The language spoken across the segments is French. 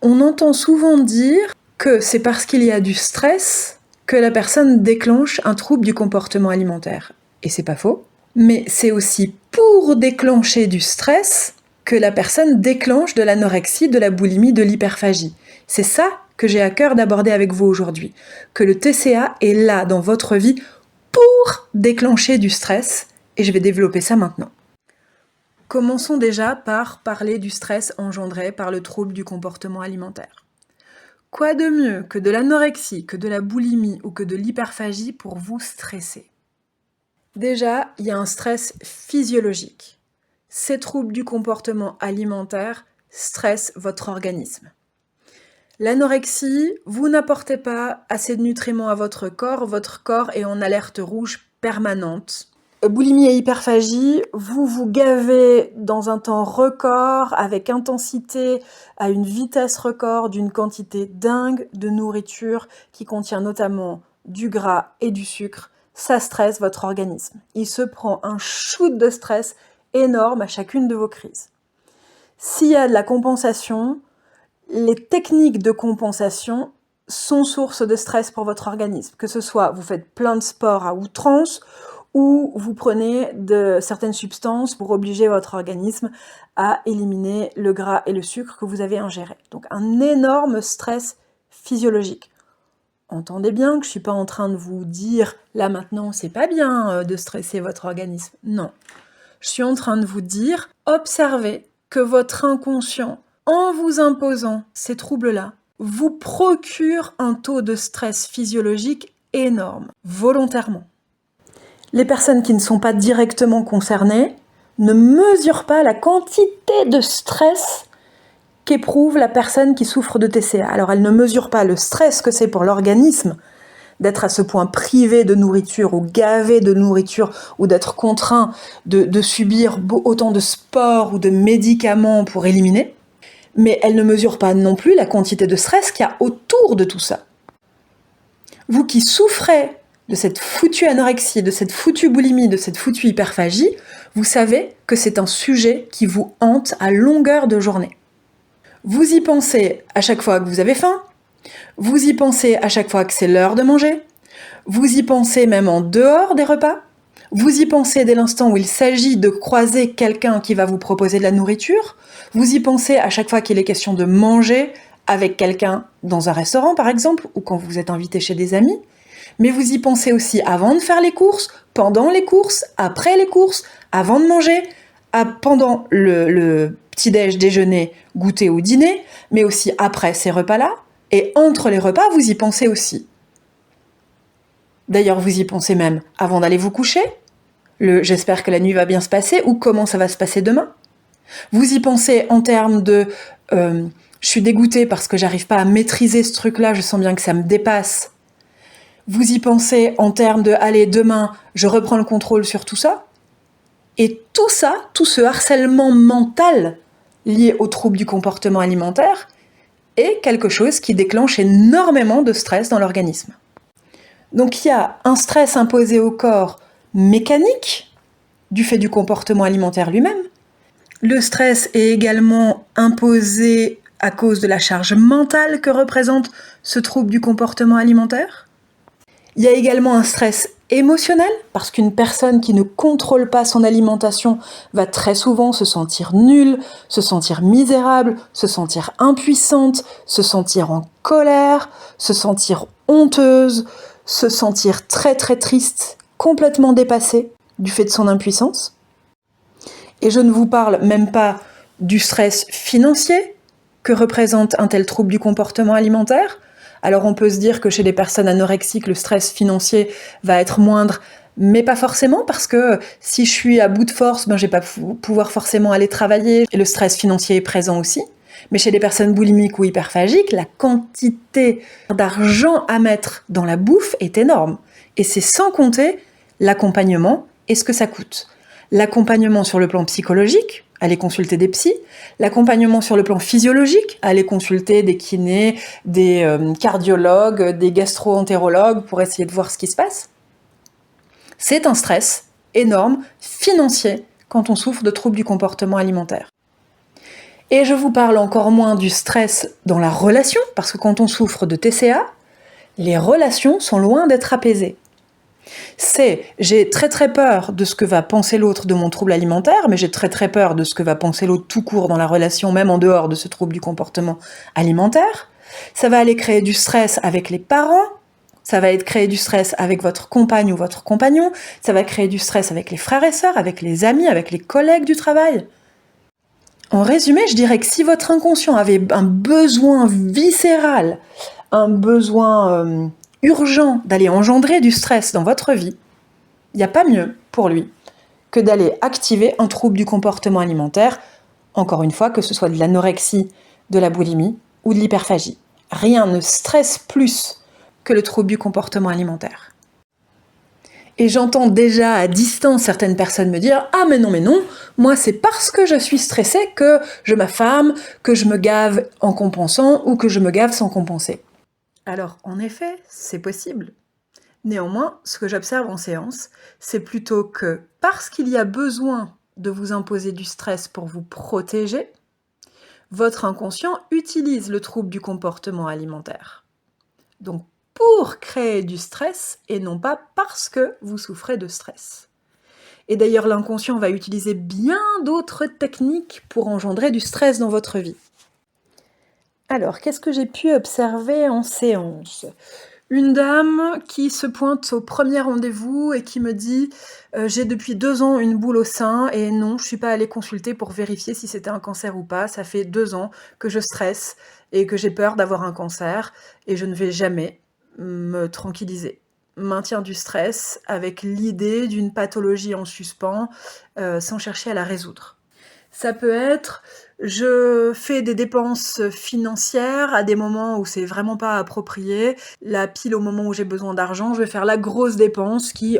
On entend souvent dire que c'est parce qu'il y a du stress que la personne déclenche un trouble du comportement alimentaire. Et c'est pas faux. Mais c'est aussi pour déclencher du stress que la personne déclenche de l'anorexie, de la boulimie, de l'hyperphagie. C'est ça que j'ai à cœur d'aborder avec vous aujourd'hui. Que le TCA est là dans votre vie pour déclencher du stress, et je vais développer ça maintenant. Commençons déjà par parler du stress engendré par le trouble du comportement alimentaire. Quoi de mieux que de l'anorexie, que de la boulimie ou que de l'hyperphagie pour vous stresser? Déjà, il y a un stress physiologique. Ces troubles du comportement alimentaire stressent votre organisme. L'anorexie, vous n'apportez pas assez de nutriments à votre corps est en alerte rouge permanente. Boulimie et hyperphagie, vous vous gavez dans un temps record, avec intensité, à une vitesse record, d'une quantité dingue de nourriture qui contient notamment du gras et du sucre. Ça stresse votre organisme. Il se prend un shoot de stress énorme à chacune de vos crises. S'il y a de la compensation, les techniques de compensation sont source de stress pour votre organisme. Que ce soit vous faites plein de sport à outrance, ou vous prenez de certaines substances pour obliger votre organisme à éliminer le gras et le sucre que vous avez ingéré. Donc un énorme stress physiologique. Entendez bien que je ne suis pas en train de vous dire, là maintenant, c'est pas bien de stresser votre organisme. Non. Je suis en train de vous dire, observez que votre inconscient, en vous imposant ces troubles-là, vous procure un taux de stress physiologique énorme, volontairement. Les personnes qui ne sont pas directement concernées ne mesurent pas la quantité de stress qu'éprouve la personne qui souffre de TCA. Alors elles ne mesurent pas le stress que c'est pour l'organisme d'être à ce point privé de nourriture ou gavé de nourriture ou d'être contraint de subir autant de sport ou de médicaments pour éliminer, mais elles ne mesurent pas non plus la quantité de stress qu'il y a autour de tout ça. Vous qui souffrez de cette foutue anorexie, de cette foutue boulimie, de cette foutue hyperphagie, vous savez que c'est un sujet qui vous hante à longueur de journée. Vous y pensez à chaque fois que vous avez faim, vous y pensez à chaque fois que c'est l'heure de manger, vous y pensez même en dehors des repas, vous y pensez dès l'instant où il s'agit de croiser quelqu'un qui va vous proposer de la nourriture, vous y pensez à chaque fois qu'il est question de manger avec quelqu'un dans un restaurant par exemple, ou quand vous êtes invité chez des amis, mais vous y pensez aussi avant de faire les courses, pendant les courses, après les courses, avant de manger, pendant le petit-déj, déjeuner, goûter ou dîner, mais aussi après ces repas-là, et entre les repas, vous y pensez aussi. D'ailleurs, vous y pensez même avant d'aller vous coucher, j'espère que la nuit va bien se passer, ou comment ça va se passer demain. Vous y pensez en termes de je suis dégoûtée parce que j'arrive pas à maîtriser ce truc-là, je sens bien que ça me dépasse. Vous y pensez en termes de allez, demain, je reprends le contrôle sur tout ça. Et tout ça, tout ce harcèlement mental lié au trouble du comportement alimentaire est quelque chose qui déclenche énormément de stress dans l'organisme. Donc il y a un stress imposé au corps mécanique du fait du comportement alimentaire lui-même. Le stress est également imposé à cause de la charge mentale que représente ce trouble du comportement alimentaire. Il y a également un stress émotionnel, parce qu'une personne qui ne contrôle pas son alimentation va très souvent se sentir nulle, se sentir misérable, se sentir impuissante, se sentir en colère, se sentir honteuse, se sentir très très triste, complètement dépassée du fait de son impuissance. Et je ne vous parle même pas du stress financier que représente un tel trouble du comportement alimentaire. Alors on peut se dire que chez les personnes anorexiques, le stress financier va être moindre, mais pas forcément, parce que si je suis à bout de force, je vais pas pouvoir forcément aller travailler, et le stress financier est présent aussi. Mais chez les personnes boulimiques ou hyperphagiques, la quantité d'argent à mettre dans la bouffe est énorme. Et c'est sans compter l'accompagnement et ce que ça coûte. L'accompagnement sur le plan psychologique, aller consulter des psys, l'accompagnement sur le plan physiologique, aller consulter des kinés, des cardiologues, des gastro-entérologues pour essayer de voir ce qui se passe. C'est un stress énorme, financier, quand on souffre de troubles du comportement alimentaire. Et je vous parle encore moins du stress dans la relation, parce que quand on souffre de TCA, les relations sont loin d'être apaisées. J'ai très peur de ce que va penser l'autre de mon trouble alimentaire, mais j'ai très peur de ce que va penser l'autre tout court dans la relation, même en dehors de ce trouble du comportement alimentaire. Ça va aller créer du stress avec les parents, ça va créer du stress avec votre compagne ou votre compagnon, ça va créer du stress avec les frères et sœurs, avec les amis, avec les collègues du travail. En résumé, je dirais que si votre inconscient avait un besoin viscéral, un besoin urgent d'aller engendrer du stress dans votre vie, il n'y a pas mieux pour lui que d'aller activer un trouble du comportement alimentaire, encore une fois, que ce soit de l'anorexie, de la boulimie ou de l'hyperphagie. Rien ne stresse plus que le trouble du comportement alimentaire. Et j'entends déjà à distance certaines personnes me dire « Ah mais non, moi c'est parce que je suis stressée que je m'affame, que je me gave en compensant ou que je me gave sans compenser. » Alors en effet, c'est possible. Néanmoins, ce que j'observe en séance, c'est plutôt que parce qu'il y a besoin de vous imposer du stress pour vous protéger, votre inconscient utilise le trouble du comportement alimentaire. Donc pour créer du stress et non pas parce que vous souffrez de stress. Et d'ailleurs, l'inconscient va utiliser bien d'autres techniques pour engendrer du stress dans votre vie. Alors, qu'est-ce que j'ai pu observer en séance ? Une dame qui se pointe au premier rendez-vous et qui me dit « J'ai depuis 2 ans une boule au sein et non, je ne suis pas allée consulter pour vérifier si c'était un cancer ou pas. Ça fait 2 ans que je stresse et que j'ai peur d'avoir un cancer et je ne vais jamais me tranquilliser. » Maintien du stress avec l'idée d'une pathologie en suspens sans chercher à la résoudre. Ça peut être je fais des dépenses financières à des moments où c'est vraiment pas approprié. Là, pile au moment où j'ai besoin d'argent, je vais faire la grosse dépense qui,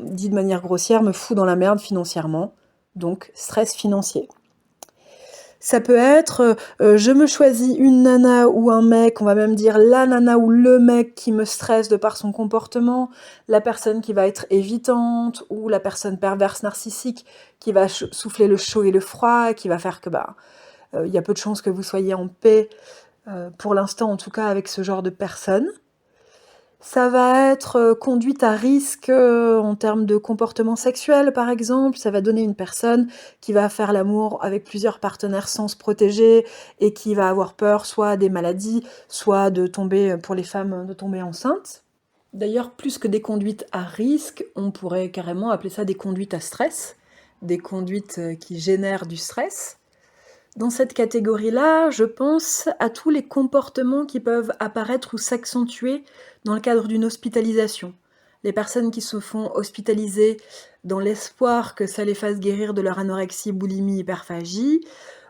dit de manière grossière, me fout dans la merde financièrement. Donc, stress financier. Ça peut être je me choisis une nana ou un mec, on va même dire la nana ou le mec qui me stresse de par son comportement, la personne qui va être évitante ou la personne perverse narcissique qui va souffler le chaud et le froid, qui va faire que y a peu de chances que vous soyez en paix, pour l'instant en tout cas avec ce genre de personne. Ça va être conduite à risque en termes de comportement sexuel, par exemple. Ça va donner une personne qui va faire l'amour avec plusieurs partenaires sans se protéger et qui va avoir peur soit des maladies, soit de tomber, pour les femmes, de tomber enceintes. D'ailleurs, plus que des conduites à risque, on pourrait carrément appeler ça des conduites à stress, des conduites qui génèrent du stress. Dans cette catégorie-là, je pense à tous les comportements qui peuvent apparaître ou s'accentuer dans le cadre d'une hospitalisation. Les personnes qui se font hospitaliser dans l'espoir que ça les fasse guérir de leur anorexie, boulimie, hyperphagie,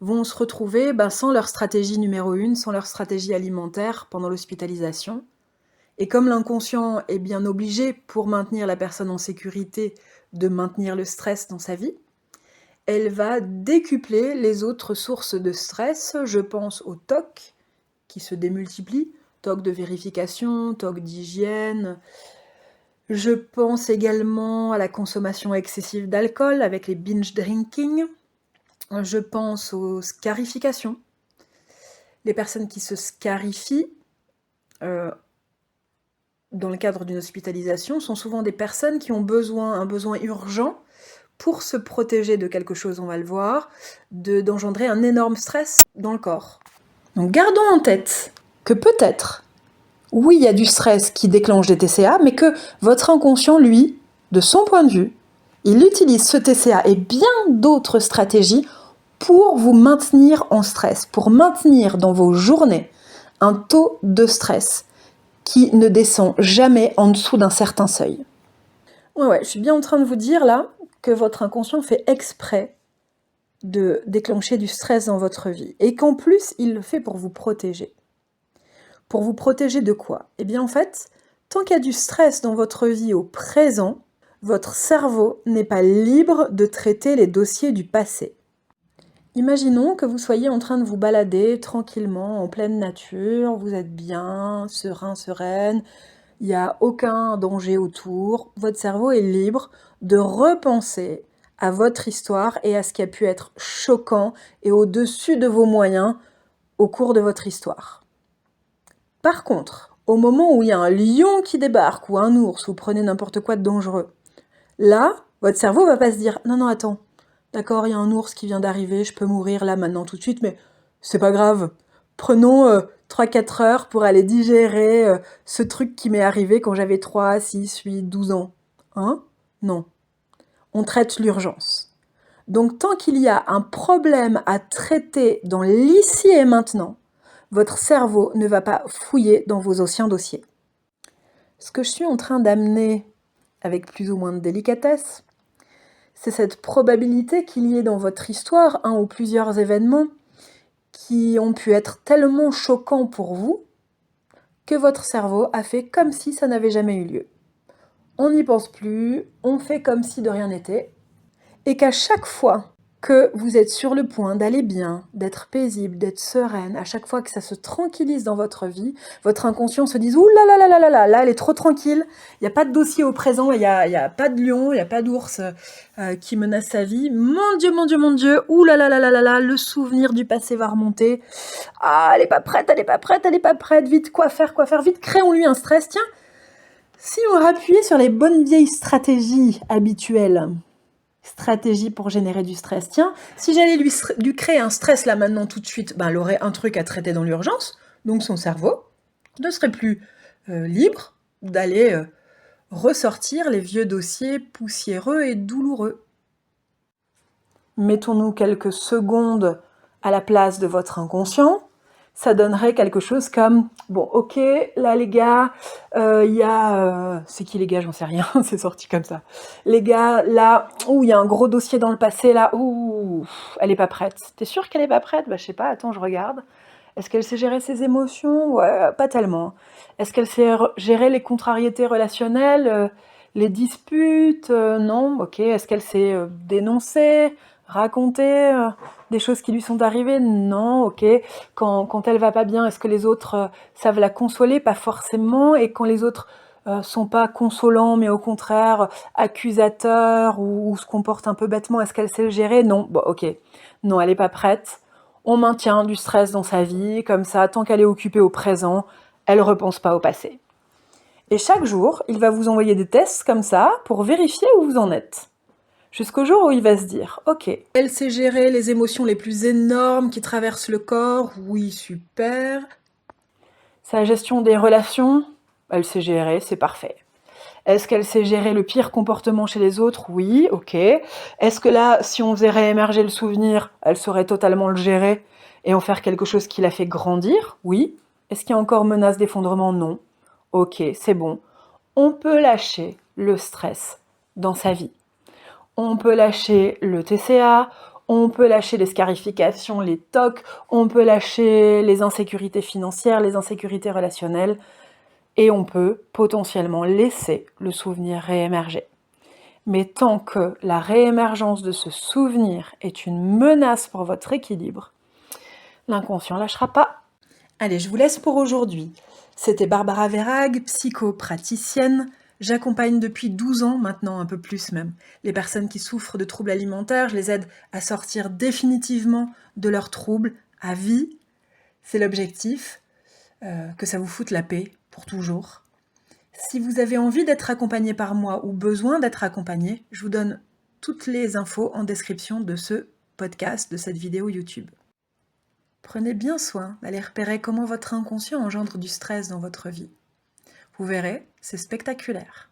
vont se retrouver sans leur stratégie numéro 1, sans leur stratégie alimentaire pendant l'hospitalisation. Et comme l'inconscient est bien obligé, pour maintenir la personne en sécurité, de maintenir le stress dans sa vie, elle va décupler les autres sources de stress. Je pense au TOC, qui se démultiplie, TOC de vérification, TOC d'hygiène. Je pense également à la consommation excessive d'alcool avec les binge drinking. Je pense aux scarifications. Les personnes qui se scarifient dans le cadre d'une hospitalisation sont souvent des personnes qui ont un besoin urgent pour se protéger de quelque chose, on va le voir, d'engendrer un énorme stress dans le corps. Donc gardons en tête que peut-être, oui, il y a du stress qui déclenche des TCA, mais que votre inconscient, lui, de son point de vue, il utilise ce TCA et bien d'autres stratégies pour vous maintenir en stress, pour maintenir dans vos journées un taux de stress qui ne descend jamais en dessous d'un certain seuil. Ouais, je suis bien en train de vous dire là que votre inconscient fait exprès de déclencher du stress dans votre vie et qu'en plus, il le fait pour vous protéger. Pour vous protéger de quoi ? Eh bien en fait, tant qu'il y a du stress dans votre vie au présent, votre cerveau n'est pas libre de traiter les dossiers du passé. Imaginons que vous soyez en train de vous balader tranquillement en pleine nature, vous êtes bien, serein, sereine, il n'y a aucun danger autour, votre cerveau est libre de repenser à votre histoire et à ce qui a pu être choquant et au-dessus de vos moyens au cours de votre histoire. Par contre, au moment où il y a un lion qui débarque ou un ours, ou prenez n'importe quoi de dangereux, là, votre cerveau va pas se dire « Non, non, attends, d'accord, il y a un ours qui vient d'arriver, je peux mourir là, maintenant, tout de suite, mais c'est pas grave. Prenons 3-4 heures pour aller digérer ce truc qui m'est arrivé quand j'avais 3, 6, 8, 12 ans. » Hein ? Non. On traite l'urgence. Donc tant qu'il y a un problème à traiter dans l'ici et maintenant, votre cerveau ne va pas fouiller dans vos anciens dossiers. Ce que je suis en train d'amener avec plus ou moins de délicatesse, c'est cette probabilité qu'il y ait dans votre histoire un ou plusieurs événements qui ont pu être tellement choquants pour vous que votre cerveau a fait comme si ça n'avait jamais eu lieu. On n'y pense plus, on fait comme si de rien n'était, et qu'à chaque fois que vous êtes sur le point d'aller bien, d'être paisible, d'être sereine, à chaque fois que ça se tranquillise dans votre vie, votre inconscient se dit « Ouh là là là là là là, là elle est trop tranquille, il n'y a pas de dossier au présent, il n'y a pas de lion, il n'y a pas d'ours qui menace sa vie. Mon Dieu, mon Dieu, mon Dieu, ouh là là là là là là, le souvenir du passé va remonter. Ah, elle n'est pas prête, elle n'est pas prête, elle n'est pas prête, vite, quoi faire, vite, créons-lui un stress. Tiens, si on rappuyait sur les bonnes vieilles stratégies habituelles, stratégie pour générer du stress. Tiens, si j'allais lui créer un stress là maintenant tout de suite, elle aurait un truc à traiter dans l'urgence, donc son cerveau ne serait plus libre d'aller ressortir les vieux dossiers poussiéreux et douloureux. Mettons-nous quelques secondes à la place de votre inconscient, ça donnerait quelque chose comme « Bon, ok, là les gars, il y a... c'est qui les gars, j'en sais rien, c'est sorti comme ça. Les gars, là, il y a un gros dossier dans le passé, là, elle est pas prête. T'es sûre qu'elle est pas prête ? Je sais pas, attends, je regarde. Est-ce qu'elle sait gérer ses émotions ? Ouais, pas tellement. Est-ce qu'elle sait gérer les contrariétés relationnelles, les disputes ? Non, ok. Est-ce qu'elle sait dénoncer, raconter des choses qui lui sont arrivées ? Non, ok. Quand elle va pas bien, est-ce que les autres savent la consoler ? Pas forcément. Et quand les autres sont pas consolants, mais au contraire accusateurs ou se comportent un peu bêtement, est-ce qu'elle sait le gérer ? Non. Bon, ok. Non, elle est pas prête. On maintient du stress dans sa vie, comme ça, tant qu'elle est occupée au présent, elle ne repense pas au passé. Et chaque jour, il va vous envoyer des tests comme ça pour vérifier où vous en êtes. Jusqu'au jour où il va se dire « Ok, elle sait gérer les émotions les plus énormes qui traversent le corps, oui, super. Sa gestion des relations, elle sait gérer, c'est parfait. Est-ce qu'elle sait gérer le pire comportement chez les autres ? Oui, ok. Est-ce que là, si on faisait réémerger le souvenir, elle saurait totalement le gérer et en faire quelque chose qui la fait grandir ? Oui. Est-ce qu'il y a encore menace d'effondrement ? Non. Ok, c'est bon. On peut lâcher le stress dans sa vie. On peut lâcher le TCA, on peut lâcher les scarifications, les TOC, on peut lâcher les insécurités financières, les insécurités relationnelles, et on peut potentiellement laisser le souvenir réémerger. Mais tant que la réémergence de ce souvenir est une menace pour votre équilibre, l'inconscient lâchera pas. Allez, je vous laisse pour aujourd'hui. C'était Barbara Verhaeghe, psychopraticienne. J'accompagne depuis 12 ans maintenant, un peu plus même, les personnes qui souffrent de troubles alimentaires. Je les aide à sortir définitivement de leurs troubles à vie. C'est l'objectif, que ça vous foute la paix pour toujours. Si vous avez envie d'être accompagné par moi ou besoin d'être accompagné, je vous donne toutes les infos en description de ce podcast, de cette vidéo YouTube. Prenez bien soin d'aller repérer comment votre inconscient engendre du stress dans votre vie. Vous verrez, c'est spectaculaire.